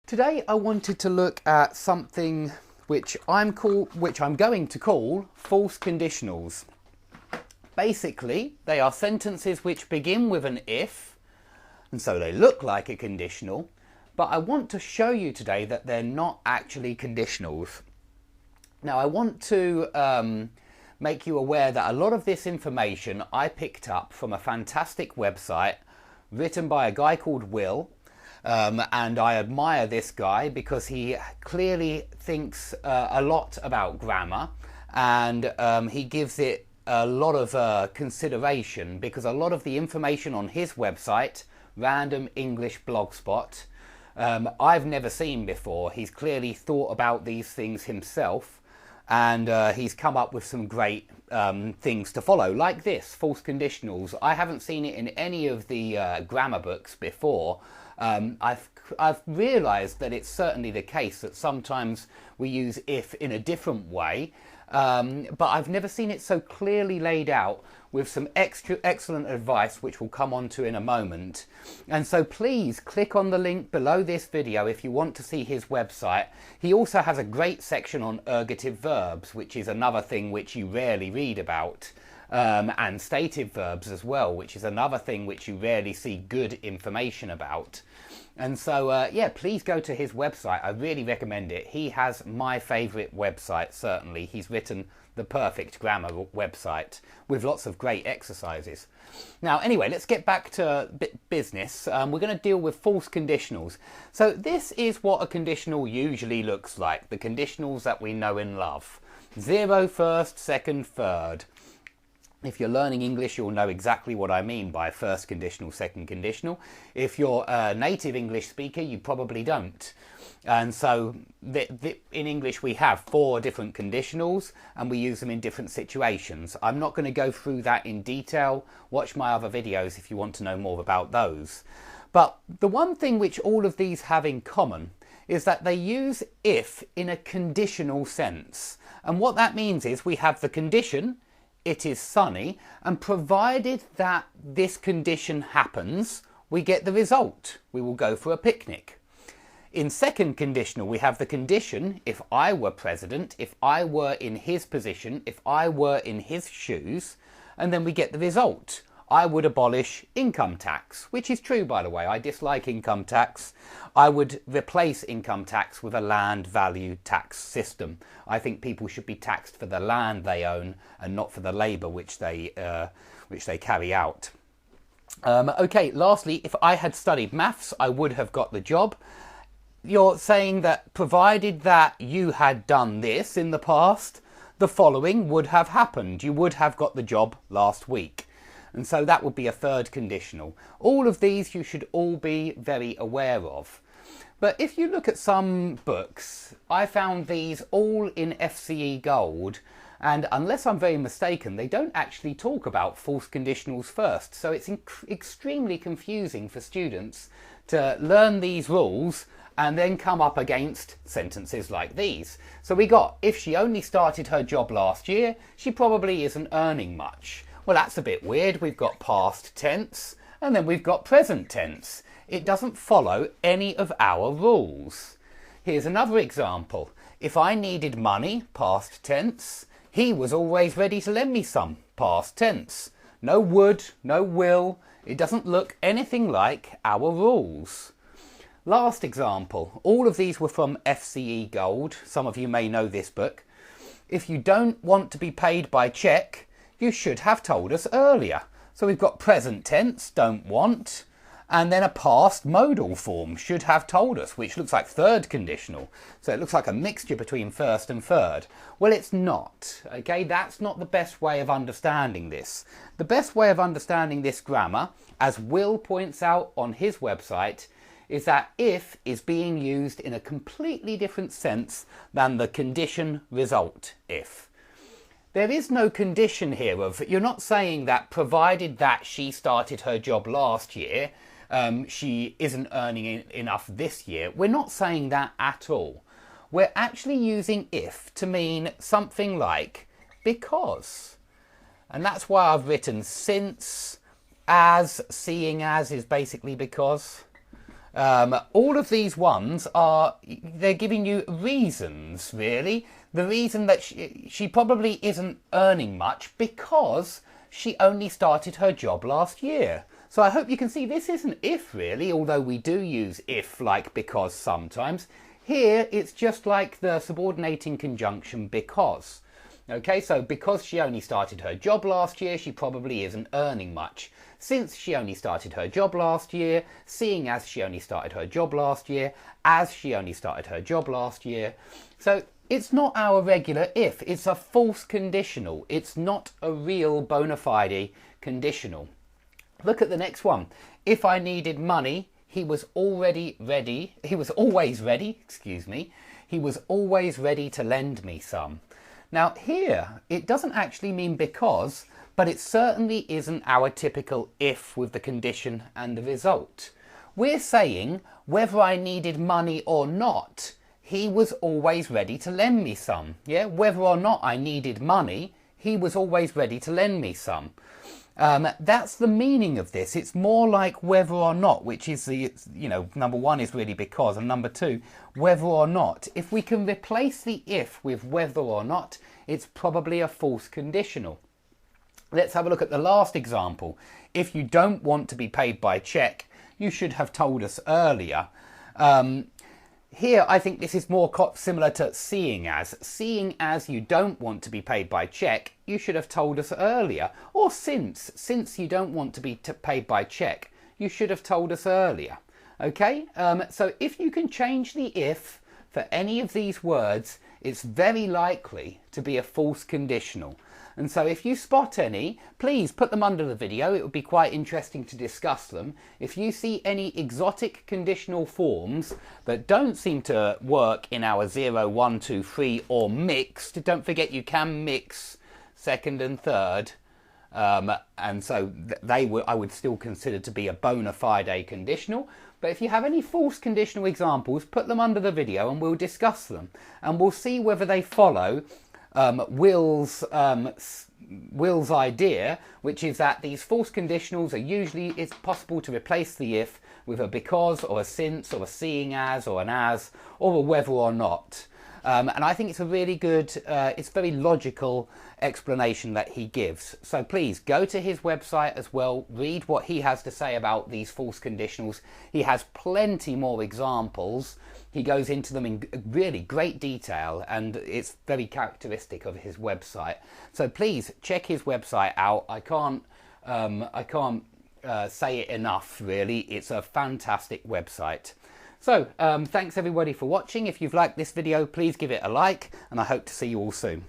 Today I wanted to look at something which I'm going to call false conditionals. Basically, they are sentences which begin with an if, and so they look like a conditional, but I want to show you today that they're not actually conditionals. Now I want to make you aware that a lot of this information I picked up from a fantastic website written by a guy called Will. And I admire this guy because he clearly thinks a lot about grammar, and he gives it a lot of consideration, because a lot of the information on his website, Random English Blogspot, I've never seen before. He's clearly thought about these things himself, and he's come up with some great things to follow, like this, false conditionals. I haven't seen it in any of the grammar books before. I've realised that it's certainly the case that sometimes we use if in a different way, but I've never seen it so clearly laid out with some excellent advice, which we'll come on to in a moment. And so please click on the link below this video if you want to see his website. He also has a great section on ergative verbs, which is another thing which you rarely read about. And stative verbs as well, which is another thing which you rarely see good information about. And so, yeah, please go to his website. I really recommend it. He has my favourite website, certainly. He's written the perfect grammar website with lots of great exercises. Now, anyway, let's get back to business. We're going to deal with false conditionals. So this is what a conditional usually looks like, the conditionals that we know and love. 0, first, second, third. If you're learning English, you'll know exactly what I mean by first conditional, second conditional. If you're a native English speaker, you probably don't. And so in English, we have 4 different conditionals, and we use them in different situations. I'm not going to go through that in detail. Watch my other videos if you want to know more about those. But the one thing which all of these have in common is that they use if in a conditional sense. And what that means is we have the condition, it is sunny, and provided that this condition happens, we get the result. We will go for a picnic. In second conditional, we have the condition, if I were president, if I were in his position, if I were in his shoes, and then we get the result. I would abolish income tax, which is true, by the way. I dislike income tax. I would replace income tax with a land value tax system. I think people should be taxed for the land they own and not for the labour which they carry out. Okay, lastly, if I had studied maths, I would have got the job. You're saying that provided that you had done this in the past, the following would have happened. You would have got the job last week. And so that would be a third conditional. All of these you should all be very aware of. But if you look at some books, I found these all in FCE Gold, and unless I'm very mistaken, they don't actually talk about false conditionals first. So it's extremely confusing for students to learn these rules and then come up against sentences like these. So we got, if she only started her job last year, she probably isn't earning much. Well, that's a bit weird. We've got past tense, and then we've got present tense. It doesn't follow any of our rules. Here's another example. If I needed money, past tense, he was always ready to lend me some, past tense. No would, no will. It doesn't look anything like our rules. Last example. All of these were from FCE Gold. Some of you may know this book. If you don't want to be paid by cheque, you should have told us earlier. So we've got present tense, don't want, and then a past modal form, should have told us, which looks like third conditional. So it looks like a mixture between first and third. Well, it's not, okay? That's not the best way of understanding this. The best way of understanding this grammar, as Will points out on his website, is that if is being used in a completely different sense than the condition result if. There is no condition here of, you're not saying that provided that she started her job last year, she isn't earning enough this year. We're not saying that at all. We're actually using if to mean something like because. And that's why I've written since, as, seeing as is basically because. All of these ones they're giving you reasons, really. The reason that she probably isn't earning much because she only started her job last year. So I hope you can see this isn't if, really, although we do use if like because sometimes. Here it's just like the subordinating conjunction because. Okay, so because she only started her job last year, she probably isn't earning much. Since she only started her job last year, seeing as she only started her job last year, as she only started her job last year. So it's not our regular if, it's a false conditional. It's not a real bona fide conditional. Look at the next one. If I needed money, he was always ready, excuse me. He was always ready to lend me some. Now here, it doesn't actually mean because, but it certainly isn't our typical if with the condition and the result. We're saying whether I needed money or not, he was always ready to lend me some. Yeah, whether or not I needed money, he was always ready to lend me some. That's the meaning of this. It's more like whether or not, which is the, number one is really because, and number two, whether or not. If we can replace the if with whether or not, it's probably a false conditional. Let's have a look at the last example. If you don't want to be paid by cheque, you should have told us earlier. Here, I think this is more similar to seeing as. Seeing as you don't want to be paid by cheque, you should have told us earlier. Or since you don't want to be paid by cheque, you should have told us earlier. Okay, so if you can change the if for any of these words, it's very likely to be a false conditional. And so if you spot any, please put them under the video. It would be quite interesting to discuss them. If you see any exotic conditional forms that don't seem to work in our 0, 1, 2, 3 or mixed, don't forget you can mix second and third. And so I would still consider to be a bona fide conditional. But if you have any false conditional examples, put them under the video and we'll discuss them. And we'll see whether they follow Will's idea, which is that these false conditionals are usually, it's possible to replace the if with a because or a since or a seeing as or an as or a whether or not. And I think it's a really good, it's very logical explanation that he gives. So please go to his website as well, read what he has to say about these false conditionals. He has plenty more examples. He goes into them in really great detail and it's very characteristic of his website. So please check his website out. I can't say it enough, really. It's a fantastic website. So thanks everybody for watching. If you've liked this video, please give it a like and I hope to see you all soon.